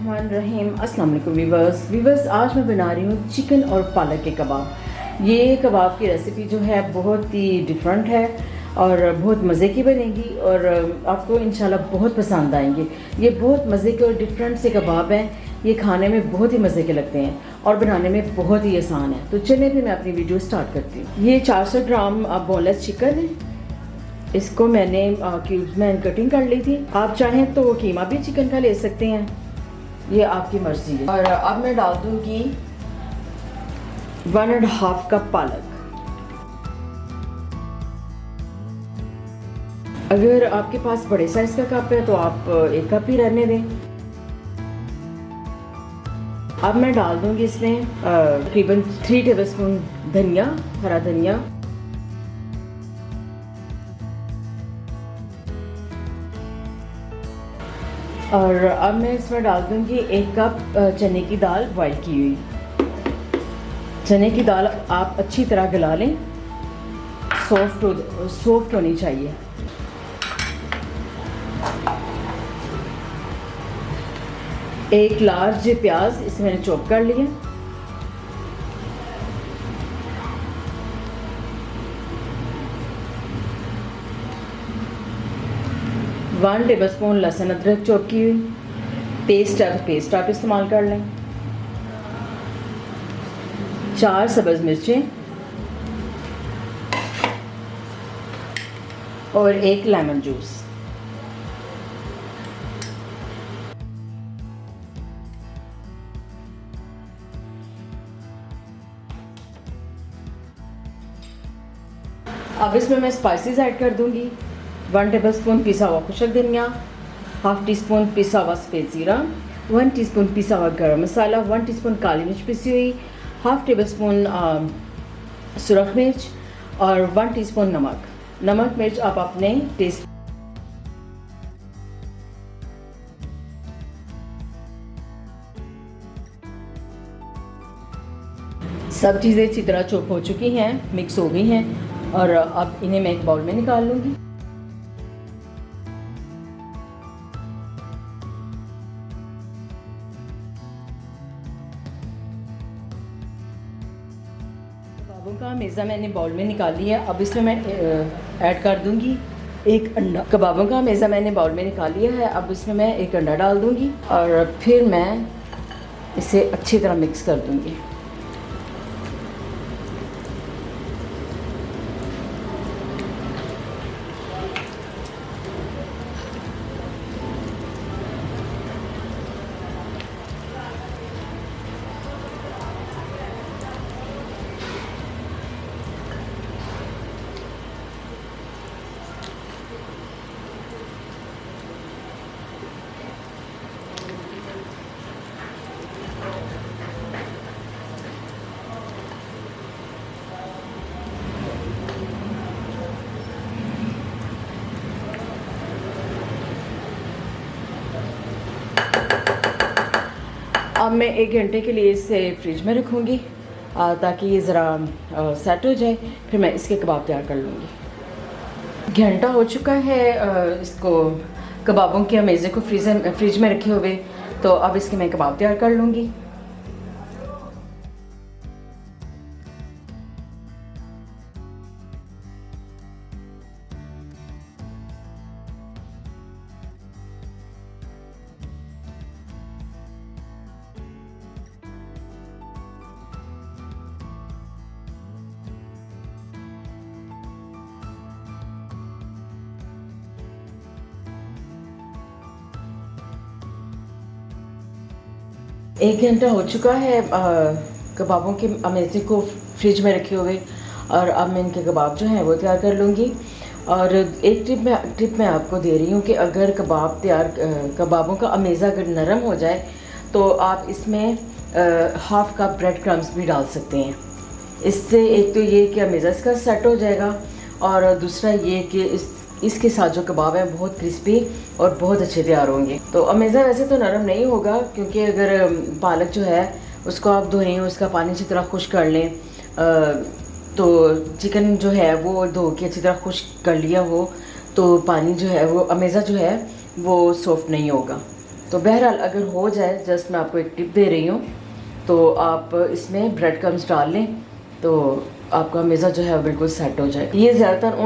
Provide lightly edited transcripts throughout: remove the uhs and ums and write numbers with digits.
बिस्मिल्लाहिर्रहमानिर्रहीम। अस्सलाम वालेकुम वीवर्स, आज मैं बना रही हूँ चिकन और पालक के कबाब। ये कबाब की रेसिपी जो है बहुत ही डिफरेंट है और बहुत मज़े की बनेगी और आपको इंशाल्लाह बहुत पसंद आएंगे। ये बहुत मज़े के और डिफरेंट से कबाब हैं। ये खाने में बहुत ही मज़े के लगते हैं और बनाने में बहुत ही आसान है। तो चलिए फिर मैं अपनी वीडियो स्टार्ट करती हूँ। ये 400 ग्राम बोनलेस चिकन है। इसको मैंने क्यूब्स में कटिंग कर ली थी। आप चाहें तो कीमा भी चिकन का ले सकते हैं, ये आपकी मर्जी है। और अब मैं डाल दूंगी 1.5 कप पालक। अगर आपके पास बड़े साइज का कप है तो आप 1 कप ही रहने दें। अब मैं डाल दूंगी इसमें तकरीबन 3 टेबलस्पून धनिया, हरा धनिया, और अब मैं इसमें डाल दूंगी 1 कप चने की दाल बॉईल की हुई। चने की दाल आप अच्छी तरह गला लें, सॉफ्ट होनी चाहिए। एक लार्ज प्याज इसे मैंने चॉप कर लिया। वन टेबलस्पून लहसुन अदरक चॉप की हुई। पेस्ट है तो पेस्ट आप इस्तेमाल कर लें। 4 सब्ज़ मिर्चें और 1 लेमन जूस। अब इसमें मैं स्पाइसेस ऐड कर दूंगी। 1 टेबलस्पून पिसा हुआ खुशक धनिया, हाफ टी स्पून पिसा हुआ सफ़ेद ज़ीरा, 1 टीस्पून पिसा हुआ गरम मसाला, 1 टीस्पून काली मिर्च पिसी हुई, हाफ टेबलस्पून सुरख मिर्च और 1 टीस्पून नमक। नमक मिर्च आप अपने टेस्ट। सब चीज़ें अच्छी तरह चॉप हो चुकी हैं, मिक्स हो गई हैं और अब इन्हें मैं एक बाउल में निकाल लूँगी। कबाबों का मेज़ा मैंने बाउल में निकाल लिया है। अब इसमें मैं ऐड कर दूंगी 1 अंडा। कबाबों का मेज़ा मैंने बाउल में निकाल लिया है। अब इसमें मैं 1 अंडा डाल दूंगी और फिर मैं इसे अच्छी तरह मिक्स कर दूंगी। अब मैं 1 घंटे के लिए इसे फ्रिज में रखूँगी ताकि ये ज़रा सेट हो जाए। फिर मैं इसके कबाब तैयार कर लूँगी। घंटा हो चुका है इसको कबाबों के मेज़े को फ्रिज में रखे हुए। तो अब इसके मैं कबाब तैयार कर लूँगी। एक घंटा हो चुका है कबाबों के अमेज़े को फ्रिज में रखे हुए और अब मैं इनके कबाब जो हैं वो तैयार कर लूँगी। और एक टिप मैं आपको दे रही हूँ कि अगर कबाबों का अमेज़ा अगर नरम हो जाए तो आप इसमें हाफ़ कप ब्रेड क्रम्स भी डाल सकते हैं। इससे एक तो ये कि अमेज़ा इसका सेट हो जाएगा और दूसरा ये कि इसके साथ जो कबाब हैं बहुत क्रिस्पी और बहुत अच्छे तैयार होंगे। तो अमेज़ा वैसे तो नरम नहीं होगा क्योंकि अगर पालक जो है उसको आप धोएं, उसका पानी अच्छी तरह खुश्क कर लें तो चिकन जो है वो धो के अच्छी तरह खुश्क कर लिया हो तो पानी जो है वो अमेज़ा जो है वो सॉफ्ट नहीं होगा। तो बहरहाल अगर हो जाए, जस्ट मैं आपको एक टिप दे रही हूँ, तो आप इसमें ब्रेड क्रम्स डाल लें तो आपका मेज़ा जो है बिल्कुल सेट हो जाए। ये ज़्यादातर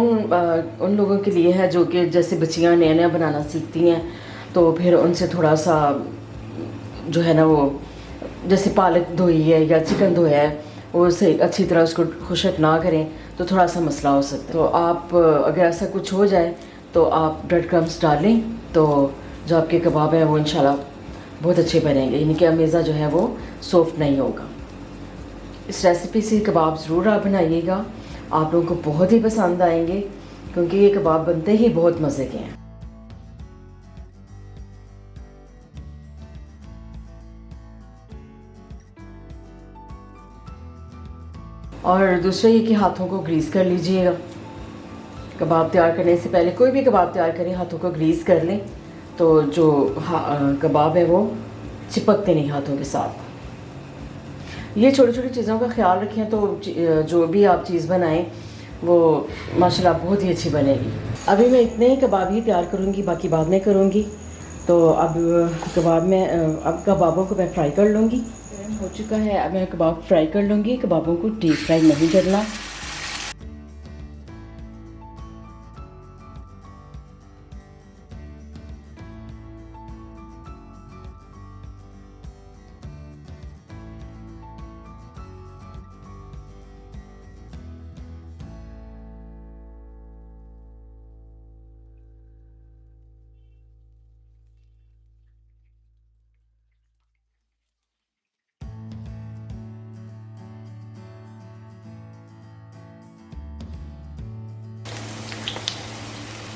उन लोगों के लिए है जो कि जैसे बच्चियाँ नया नया बनाना सीखती हैं, तो फिर उनसे थोड़ा सा जो है ना वो जैसे पालक धोई है या चिकन धोया है वो सही अच्छी तरह उसको खुशक ना करें तो थोड़ा सा मसला हो सकता है। तो आप अगर ऐसा कुछ हो जाए तो आप ब्रेड क्रम्स डालें तो जो आपके कबाब हैं वो इंशाल्लाह बहुत अच्छे बनेंगे, यानी कि मेज़ा जो है वो सॉफ्ट नहीं होगा। इस रेसिपी से कबाब ज़रूर आप बनाइएगा, आप लोगों को बहुत ही पसंद आएंगे क्योंकि ये कबाब बनते ही बहुत मज़े के हैं। और दूसरा ये कि हाथों को ग्रीस कर लीजिएगा। कबाब तैयार करने से पहले कोई भी कबाब तैयार करें हाथों को ग्रीस कर लें तो जो कबाब है वो चिपकते नहीं हाथों के साथ। ये छोटी छोटी चीज़ों का ख्याल रखें तो जो भी आप चीज़ बनाएं वो माशाल्लाह बहुत ही अच्छी बनेगी। अभी मैं इतने ही कबाब ही तैयार करूँगी, बाकी बाद में करूँगी। तो अब कबाबों को मैं फ्राई कर लूँगी। हो चुका है, अब मैं कबाब फ्राई कर लूँगी। कबाबों को डीप फ्राई नहीं करना।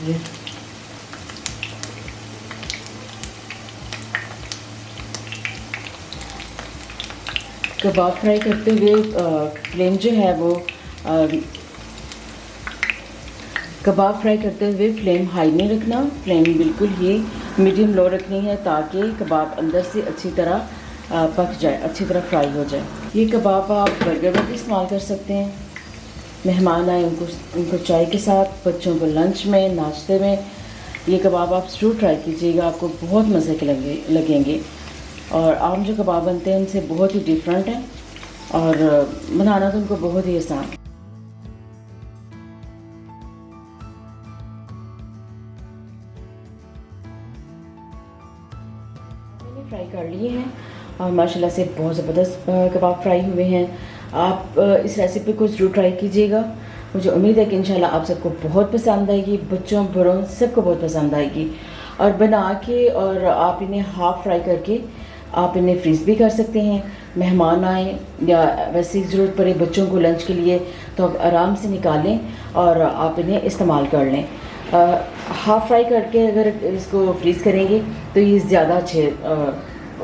ये कबाब फ्राई करते हुए फ्लेम जो है वो कबाब फ्राई करते हुए फ्लेम हाई नहीं रखना, फ्लेम बिल्कुल ही मीडियम लो रखनी है ताकि कबाब अंदर से अच्छी तरह पक जाए, अच्छी तरह फ्राई हो जाए। ये कबाब आप बर्गर में भी इस्तेमाल कर सकते हैं, मेहमान आए उनको चाय के साथ, बच्चों को लंच में, नाश्ते में ये कबाब आप ज़रूर ट्राई कीजिएगा, आपको बहुत मज़े के लगेंगे। और आम जो कबाब बनते हैं उनसे बहुत ही डिफरेंट है और बनाना तो उनको बहुत ही आसान है। मैंने फ्राई कर लिए हैं और माशाल्लाह से बहुत ज़बरदस्त कबाब फ्राई हुए हैं। आप इस रेसिपी को ज़रूर ट्राई कीजिएगा। मुझे उम्मीद है कि इंशाल्लाह आप सबको बहुत पसंद आएगी, बच्चों बड़ों सबको बहुत पसंद आएगी। और बना के और आप इन्हें हाफ़ फ्राई करके आप इन्हें फ्रीज़ भी कर सकते हैं। मेहमान आए या वैसे ज़रूरत पड़े बच्चों को लंच के लिए तो आप आराम से निकालें और आप इन्हें इस्तेमाल कर लें। हाफ़ फ्राई करके अगर इसको फ्रीज़ करेंगे तो ये ज़्यादा अच्छे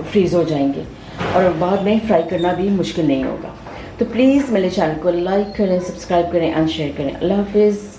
फ्रीज़ हो जाएंगे और बाद में फ्राई करना भी मुश्किल नहीं होगा। तो प्लीज़ मेरे चैनल को लाइक करें, सब्सक्राइब करें एंड शेयर करें। अल्लाह हाफ़िज़।